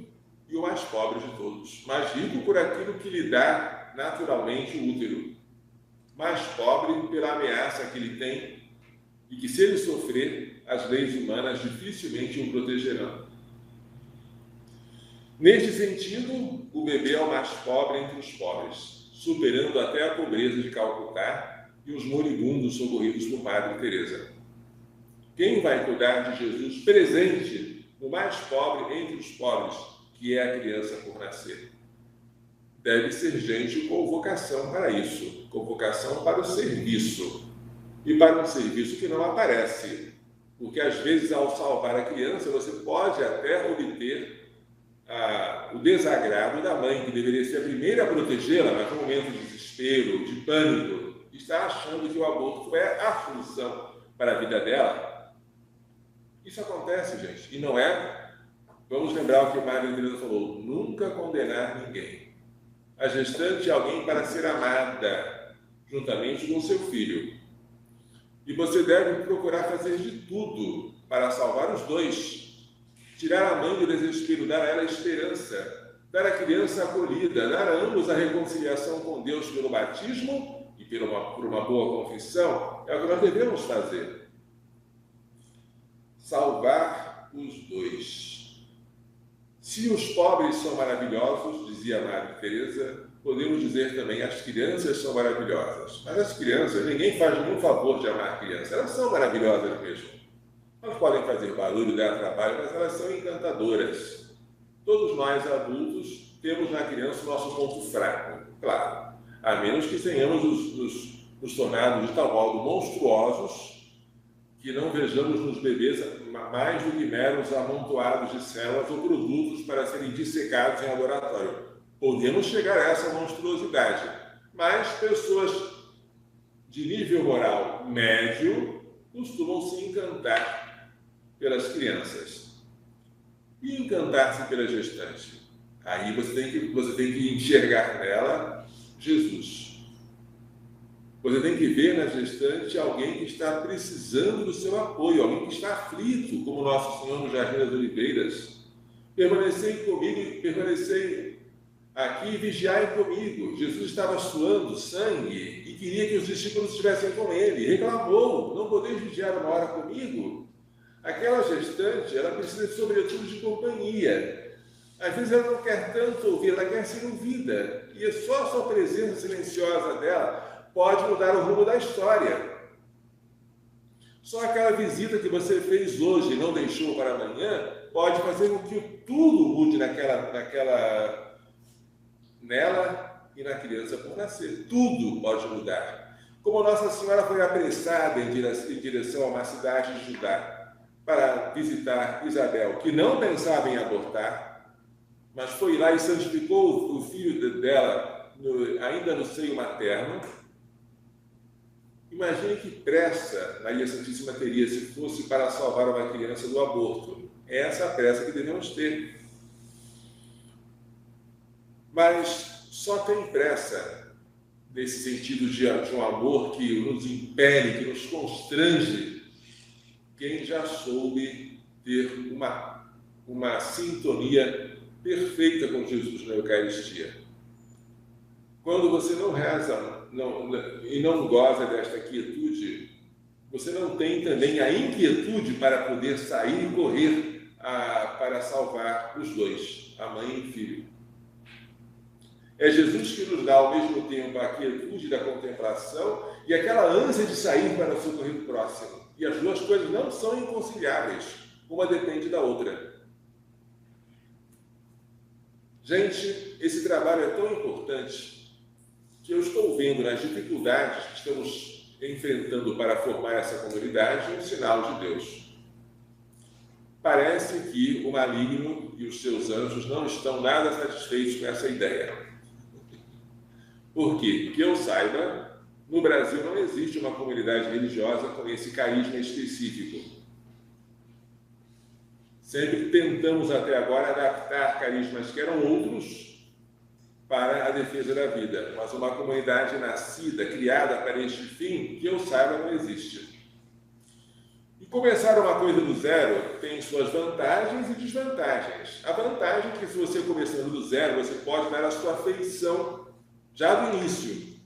e o mais pobre de todos. Mais rico por aquilo que lhe dá naturalmente o útero. Mais pobre pela ameaça que ele tem e que, se ele sofrer, as leis humanas dificilmente o protegerão. Neste sentido, o bebê é o mais pobre entre os pobres, superando até a pobreza de Calcutá e os moribundos socorridos por Madre Teresa. Quem vai cuidar de Jesus presente no mais pobre entre os pobres, que é a criança por nascer? Deve ser gente com vocação para isso, com vocação para o serviço, e para um serviço que não aparece, porque às vezes ao salvar a criança você pode até obter o desagrado da mãe, que deveria ser a primeira a protegê-la, mas no momento de desespero, de pânico, está achando que o aborto é a solução para a vida dela. Isso acontece, gente, e não é. Vamos lembrar o que Madre Teresa falou: nunca condenar ninguém. A gestante é alguém para ser amada, juntamente com seu filho. E você deve procurar fazer de tudo para salvar os dois. Tirar a mãe do desespero, dar a ela esperança, dar a criança acolhida, dar a ambos a reconciliação com Deus pelo batismo e por uma boa confissão. É o que nós devemos fazer. Salvar os dois. Se os pobres são maravilhosos, dizia Madre Teresa, podemos dizer também as crianças são maravilhosas. Mas as crianças, ninguém faz nenhum favor de amar crianças. Elas são maravilhosas mesmo. Elas podem fazer barulho, dar trabalho, mas elas são encantadoras. Todos nós, adultos, temos na criança o nosso ponto fraco, claro. A menos que tenhamos nos tornado de tal modo monstruosos que não vejamos nos bebês mais do que meros amontoados de células ou produtos para serem dissecados em laboratório. Podemos chegar a essa monstruosidade, mas pessoas de nível moral médio costumam se encantar pelas crianças e encantar-se pela gestante. Aí você tem que enxergar nela Jesus. Você tem que ver na gestante alguém que está precisando do seu apoio, alguém que está aflito, como Nosso Senhor no Jardim das Oliveiras. Permanecei comigo, permanecei aqui e vigiai comigo. Jesus estava suando sangue e queria que os discípulos estivessem com ele. Reclamou: não podeis vigiar uma hora comigo? Aquela gestante, ela precisa, sobretudo, de companhia. Às vezes ela não quer tanto ouvir, ela quer ser ouvida. E só a sua presença silenciosa dela pode mudar o rumo da história. Só aquela visita que você fez hoje e não deixou para amanhã pode fazer com que tudo mude nela e na criança por nascer. Tudo pode mudar. Como Nossa Senhora foi apressada em direção a uma cidade de Judá para visitar Isabel, que não pensava em abortar, mas foi lá e santificou o filho dela ainda no seio materno. Imagine que pressa Maria Santíssima teria se fosse para salvar uma criança do aborto. É essa a pressa que devemos ter. Mas só tem pressa nesse sentido de um amor que nos impele, que nos constrange, quem já soube ter uma sintonia perfeita com Jesus na Eucaristia. Quando você não reza e não goza desta quietude, você não tem também a inquietude para poder sair e correr para salvar os dois, a mãe e o filho. É Jesus que nos dá ao mesmo tempo a quietude da contemplação e aquela ânsia de sair para socorrer o próximo. E as duas coisas não são inconciliáveis, uma depende da outra. Gente, esse trabalho é tão importante que eu estou vendo nas dificuldades que estamos enfrentando para formar essa comunidade um sinal de Deus. Parece que o maligno e os seus anjos não estão nada satisfeitos com essa ideia. Por quê? Que eu saiba, no Brasil não existe uma comunidade religiosa com esse carisma específico. Sempre tentamos até agora adaptar carismas que eram outros para a defesa da vida, mas uma comunidade nascida, criada para este fim, que eu saiba, não existe. E começar uma coisa do zero tem suas vantagens e desvantagens. A vantagem é que, se você começando do zero, você pode dar a sua feição já do início,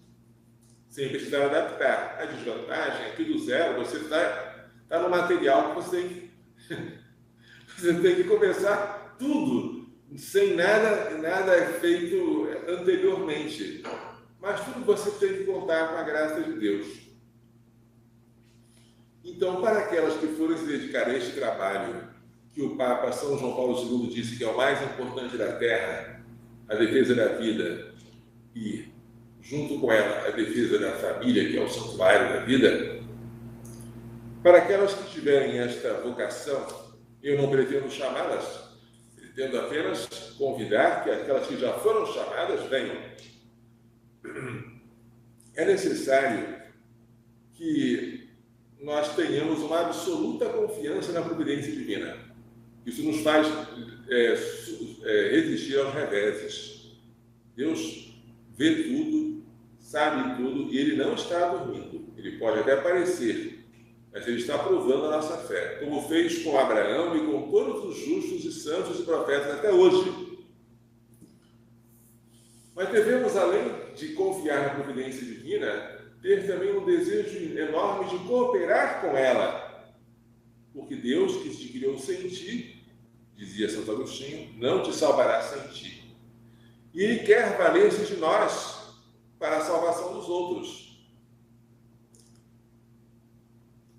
sem precisar adaptar. A desvantagem é que do zero você está no material que você tem que começar tudo, sem nada feito anteriormente. Mas tudo você tem que contar com a graça de Deus. Então, para aquelas que forem se dedicar a este trabalho, que o Papa São João Paulo II disse que é o mais importante da Terra, a defesa da vida, e, junto com ela, a defesa da família, que é o santuário da vida, para aquelas que tiverem esta vocação, eu não pretendo chamá-las, pretendo apenas convidar que aquelas que já foram chamadas venham. É necessário que nós tenhamos uma absoluta confiança na providência divina. Isso nos faz resistir aos reveses. Deus vê tudo, sabe tudo, e Ele não está dormindo. Ele pode até aparecer, mas Ele está provando a nossa fé, como fez com Abraão e com todos os justos e santos e profetas até hoje. Mas devemos, além de confiar na providência divina, ter também um desejo enorme de cooperar com ela. Porque Deus, que te criou sem ti, dizia Santo Agostinho, não te salvará sem ti. E Ele quer valer-se de nós para a salvação dos outros.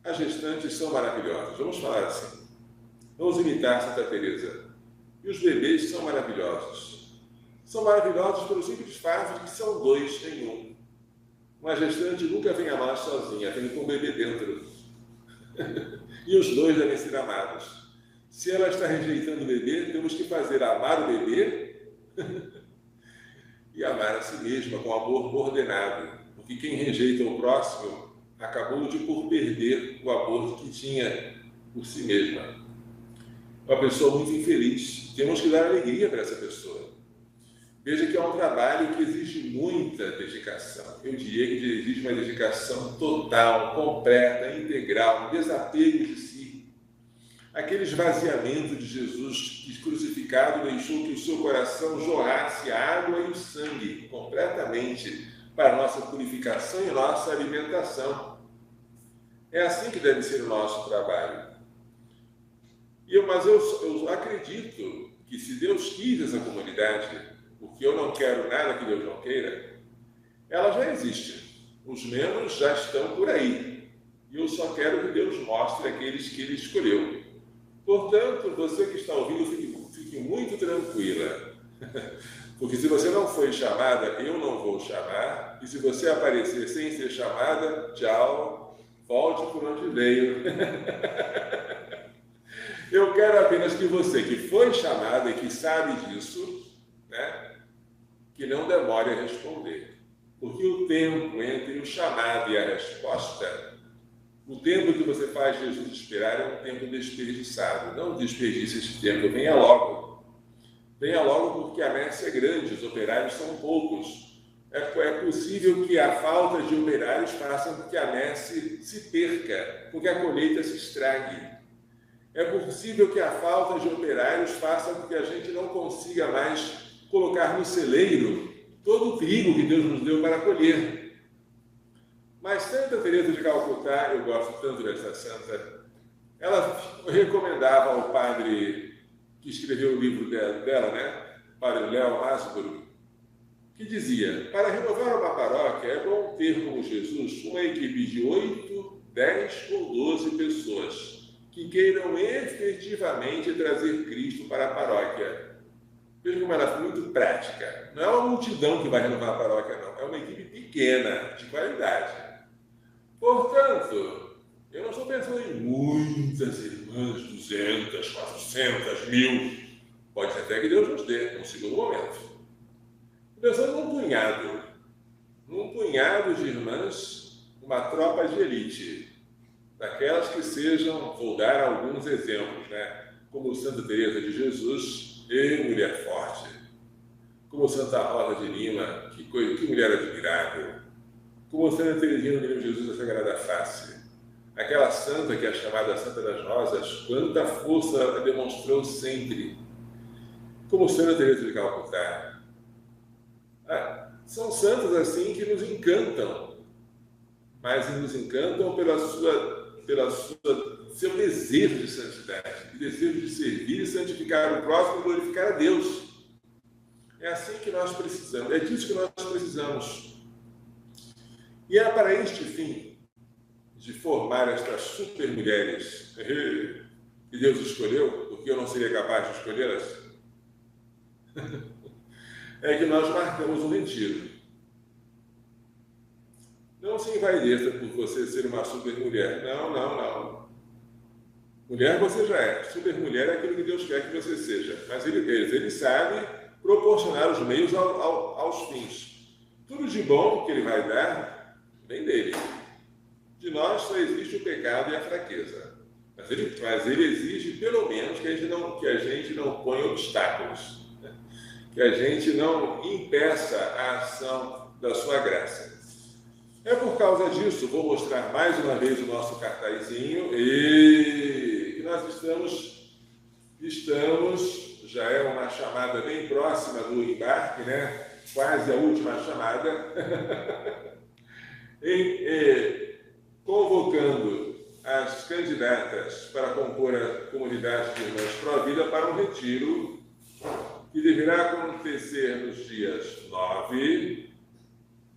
As gestantes são maravilhosas, vamos falar assim. Vamos imitar Santa Teresa. E os bebês são maravilhosos. São maravilhosos pelo simples fato de que são dois em um. Uma gestante nunca vem a nós sozinha, vem com o bebê dentro. E os dois devem ser amados. Se ela está rejeitando o bebê, temos que fazer amar o bebê e amar a si mesma com amor ordenado. Porque quem rejeita o próximo acabou de por perder o amor que tinha por si mesma. Uma pessoa muito infeliz. Temos que dar alegria para essa pessoa. Veja que é um trabalho que exige muita dedicação. Eu diria que exige uma dedicação total, completa, integral, um desapego de si. Aquele esvaziamento de Jesus que crucificado deixou que o seu coração jorrasse a água e o sangue completamente para a nossa purificação e nossa alimentação. É assim que deve ser o nosso trabalho. Mas eu acredito que, se Deus quis essa comunidade, porque eu não quero nada que Deus não queira, ela já existe. Os membros já estão por aí. E eu só quero que Deus mostre aqueles que Ele escolheu. Portanto, você que está ouvindo, fique muito tranquila. Porque se você não foi chamada, eu não vou chamar. E se você aparecer sem ser chamada, tchau, volte por onde veio. Eu quero apenas que você, que foi chamada e que sabe disso, que não demore a responder. Porque o tempo entre o chamado e a resposta, o tempo que você faz Jesus esperar é um tempo desperdiçado. Não desperdice esse tempo, venha logo. Venha logo, porque a messe é grande, os operários são poucos. É possível que a falta de operários faça com que a messe se perca, com que a colheita se estrague. É possível que a falta de operários faça com que a gente não consiga mais colocar no celeiro todo o trigo que Deus nos deu para colher. Mas Santa Teresa de Calcutá, eu gosto tanto dessa santa, ela recomendava ao padre que escreveu o livro dela, né? Padre Léo Asbro, que dizia: para renovar uma paróquia é bom ter como Jesus uma equipe de 8, 10 ou 12 pessoas que queiram efetivamente trazer Cristo para a paróquia. Veja como ela é muito prática. Não é uma multidão que vai renovar a paróquia, não. É uma equipe pequena, de qualidade. Portanto, eu não estou pensando em muitas irmãs, 200, 400, 1000. Pode ser até que Deus nos dê, num segundo momento. Estou pensando num punhado de irmãs, uma tropa de elite, daquelas que sejam, vou dar alguns exemplos, né? Como Santa Teresa de Jesus, mulher forte. Como Santa Rosa de Lima, que mulher admirável. Como Santa Teresinha do Menino Jesus da Sagrada Face. Aquela santa que é chamada Santa das Rosas, quanta força ela demonstrou sempre. Como Santa Teresa de Calcutá. São santos assim que nos encantam, mas nos encantam pelo seu desejo de santidade, desejo de servir e santificar o próximo e glorificar a Deus. É assim que nós precisamos, é disso que nós precisamos. E é para este fim, de formar estas super mulheres que Deus escolheu, porque eu não seria capaz de escolhê-las, é que nós marcamos um retiro. Não se envaideça por você ser uma super mulher. Não. Mulher você já é. Super mulher é aquilo que Deus quer que você seja. Mas ele sabe proporcionar os meios aos fins. Tudo de bom que ele vai dar, vem dele. De nós só existe o pecado e a fraqueza. Mas ele exige, pelo menos, que a gente não ponha obstáculos. Que a gente não impeça a ação da sua graça. É por causa disso, vou mostrar mais uma vez o nosso cartazinho, e nós estamos, já é uma chamada bem próxima do embarque, né? Quase a última chamada, convocando as candidatas para compor a comunidade de Irmãs Pró-Vida para um retiro que deverá acontecer nos dias 9,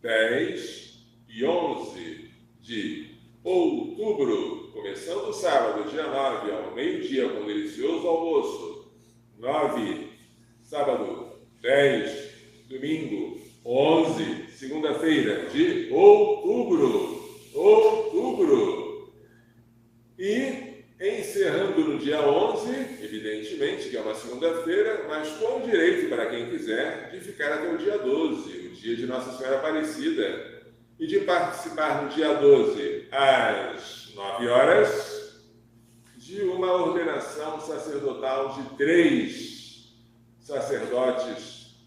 10 e 11 de outubro, começando sábado, dia 9, ao meio-dia, com um delicioso almoço. 9, sábado, 10, domingo, 11, segunda-feira de outubro. E encerrando no dia 11, evidentemente, que é uma segunda-feira, mas com direito para quem quiser de ficar até o dia 12, o dia de Nossa Senhora Aparecida, e de participar no dia 12, às 9 horas, de uma ordenação sacerdotal de 3 sacerdotes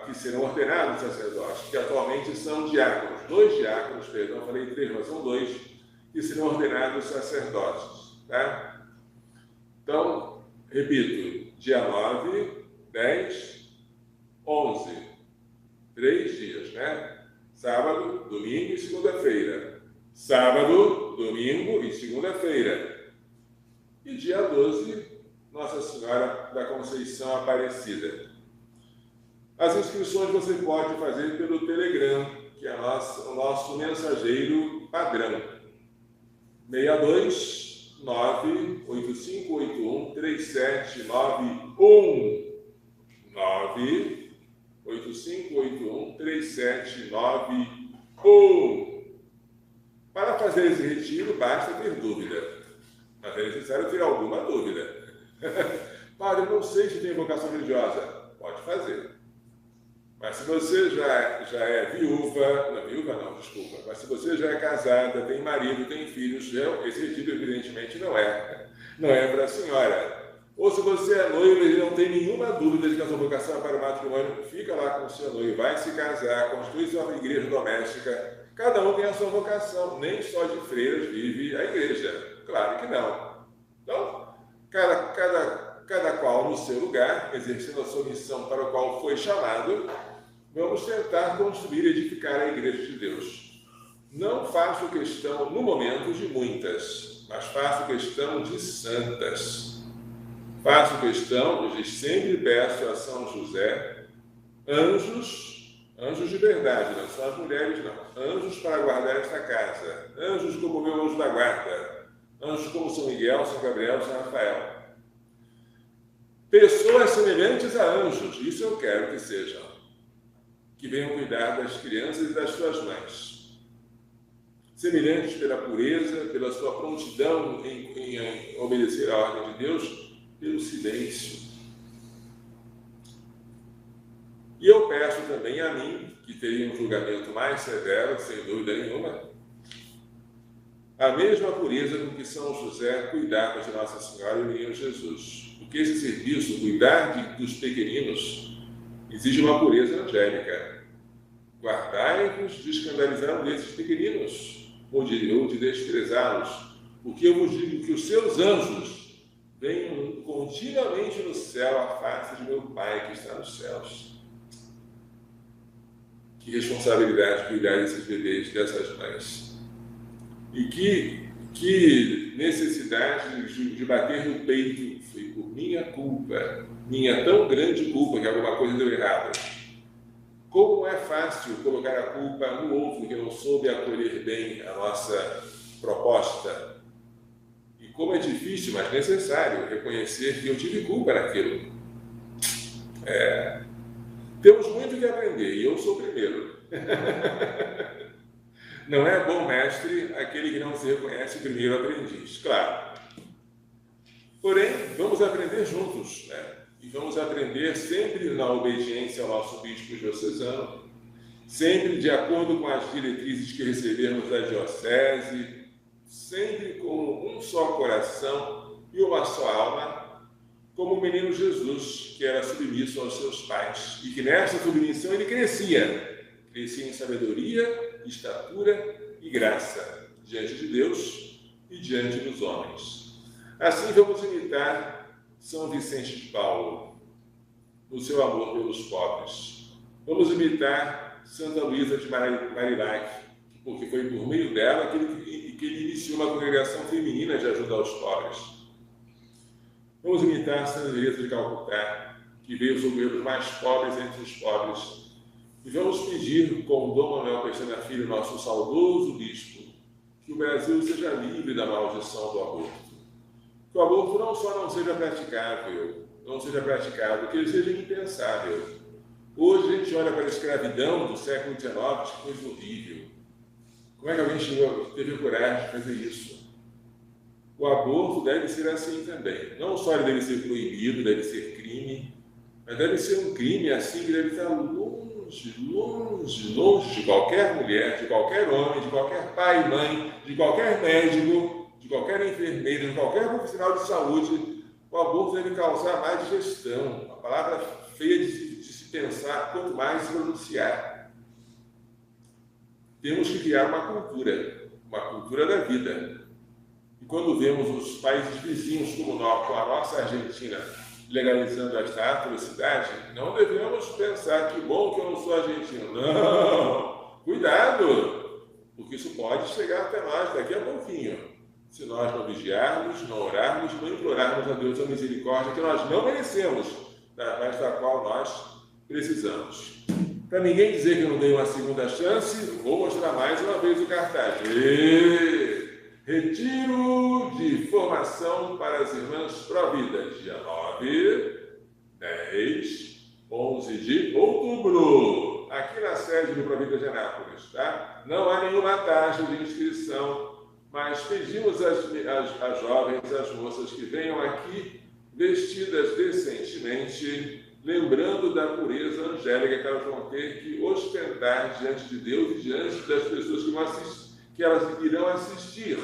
que serão ordenados sacerdotes, que atualmente são diáconos. 2 diáconos, perdão, falei 3, mas são 2, que serão ordenados sacerdotes. Tá? Então, repito, dia 9, 10, 11, 3 dias, né? Sábado, domingo e segunda-feira. Sábado, domingo e segunda-feira. E dia 12, Nossa Senhora da Conceição Aparecida. As inscrições você pode fazer pelo Telegram, que é o nosso mensageiro padrão. 62 98581 3791 98581 3791. Para fazer esse retiro, basta ter dúvida. Mas é necessário ter alguma dúvida. Padre, eu não sei se tem vocação religiosa. Pode fazer. Mas se você já é viúva, mas se você já é casada, tem marido, tem filhos, esse retiro evidentemente não é para a senhora. Ou se você é noivo e não tem nenhuma dúvida de que a sua vocação é para o matrimônio, fica lá com o seu noivo, vai se casar, construir sua igreja doméstica. Cada um tem a sua vocação, nem só de freiras vive a igreja. Claro que não. Então, cada qual no seu lugar, exercendo a sua missão para a qual foi chamado, vamos tentar construir e edificar a igreja de Deus. Não faço questão, no momento, de muitas, mas faço questão de santas. Faço questão de sempre peço a São José anjos de verdade, não são as mulheres, não. Anjos para guardar esta casa. Anjos como o meu anjo da guarda. Anjos como São Miguel, São Gabriel, São Rafael. Pessoas semelhantes a anjos, isso eu quero que sejam. Que venham cuidar das crianças e das suas mães. Semelhantes pela pureza, pela sua prontidão em obedecer à ordem de Deus, pelo silêncio. E eu peço também a mim, que teria um julgamento mais severo, sem dúvida nenhuma, a mesma pureza com que São José cuidava de Nossa Senhora e o Menino Jesus. Porque esse serviço, cuidar dos pequeninos, exige uma pureza angélica. Guardai-vos de escandalizar esses pequeninos, ou de desprezá-los, porque eu vos digo que os seus anjos venham continuamente no céu à face de meu Pai que está nos céus. Que responsabilidade cuidar desses bebês, dessas mães. E que necessidade de bater no peito, foi por minha culpa, minha tão grande culpa que alguma coisa deu errado. Como é fácil colocar a culpa no outro que não soube acolher bem a nossa proposta. E como é difícil, mas necessário, reconhecer que eu tive culpa naquilo. Temos muito que aprender, e eu sou o primeiro. Não é bom mestre aquele que não se reconhece o primeiro aprendiz, claro. Porém, vamos aprender juntos, né? E vamos aprender sempre na obediência ao nosso bispo diocesano, sempre de acordo com as diretrizes que recebemos da diocese, sempre com um só coração e uma só alma, como o menino Jesus, que era submisso aos seus pais, e que nessa submissão ele crescia em sabedoria, estatura e graça, diante de Deus e diante dos homens. Assim vamos imitar São Vicente de Paulo, no seu amor pelos pobres. Vamos imitar Santa Luísa de Marilac, porque foi por meio dela que ele iniciou uma congregação feminina de ajuda aos pobres. Vamos imitar Santa Teresa de Calcutá, que veio socorrer os mais pobres entre os pobres. E vamos pedir, com Dom Manuel Pestana Filho, nosso saudoso bispo, que o Brasil seja livre da maldição do aborto. Que o aborto não só não seja praticado, que ele seja impensável. Hoje a gente olha para a escravidão do século XIX, que coisa horrível. Como é que alguém teve coragem de fazer isso? O aborto deve ser assim também. Não só ele deve ser proibido, deve ser crime, mas deve ser um crime assim que deve estar longe de qualquer mulher, de qualquer homem, de qualquer pai e mãe, de qualquer médico, de qualquer enfermeiro, de qualquer profissional de saúde. O aborto deve causar má digestão, uma palavra feia de se pensar, quanto mais se pronunciar. Temos que criar uma cultura da vida. E quando vemos os países vizinhos como a nossa Argentina legalizando esta atrocidade, não devemos pensar que bom que eu não sou argentino. Não! Cuidado! Porque isso pode chegar até nós daqui a pouquinho. Se nós não vigiarmos, não orarmos, não implorarmos a Deus a misericórdia que nós não merecemos, mas da qual nós precisamos. Para ninguém dizer que eu não dei uma segunda chance, vou mostrar mais uma vez o cartaz. Retiro de formação para as irmãs Provida, dia 9, 10, 11 de outubro, aqui na sede do Provida de Anápolis, tá? Não há nenhuma taxa de inscrição, mas pedimos às jovens, às moças que venham aqui vestidas decentemente, lembrando da pureza angélica que elas vão ter que ostentar diante de Deus e diante das pessoas que elas irão assistir,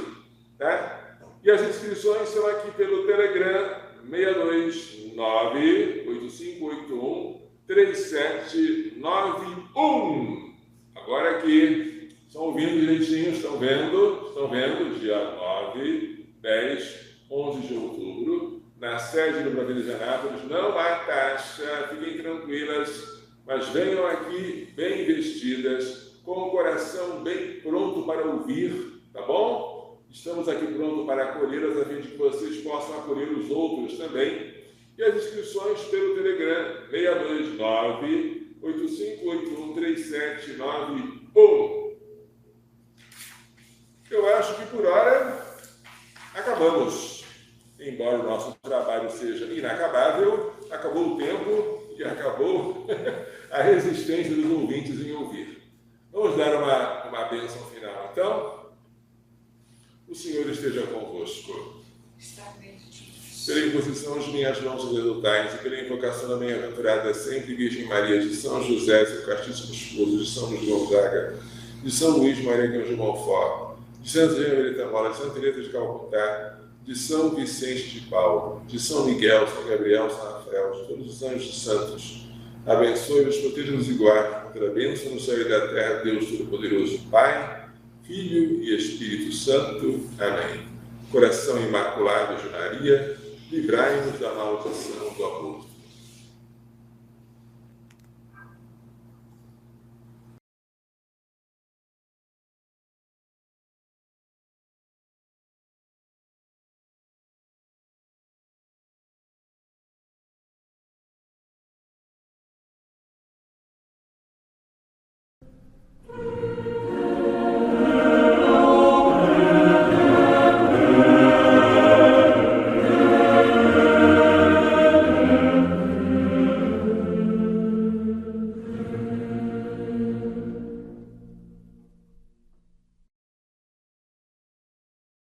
tá? E as inscrições são aqui pelo Telegram, 629-8581-3791. Agora aqui, estão ouvindo direitinho, estão vendo, dia 9, 10, 11 de outubro, na sede do Brasil de Anápolis, não há taxa, fiquem tranquilas, mas venham aqui bem vestidas, com o coração bem pronto para ouvir, tá bom? Estamos aqui prontos para acolhê-las, a fim de que vocês possam acolher os outros também. E as inscrições pelo Telegram, 629-8581-3791. Eu acho que por hora acabamos. Embora o nosso trabalho seja inacabável, acabou o tempo e acabou a resistência dos ouvintes em ouvir. Vamos dar uma bênção final, então. O Senhor esteja convosco. Está bem, Jesus. Pela imposição de minhas mãos exultantes e pela invocação da bem-aventurada sempre Virgem Maria, de São José, seu castíssimo esposo, de São Luís Gonzaga, de São Luís Maria de Montfort, de Santa Genevieve Mola, de Santa Teresa de Calcutá, de São Vicente de Paulo, de São Miguel, São Gabriel, São Rafael, de todos os anjos e santos, abençoe-nos, proteja-nos e guarde contra a bênção no céu e da terra, Deus Todo-Poderoso, Pai, Filho e Espírito Santo. Amém. Coração imaculado de Maria, livrai-nos da maldição do aborto.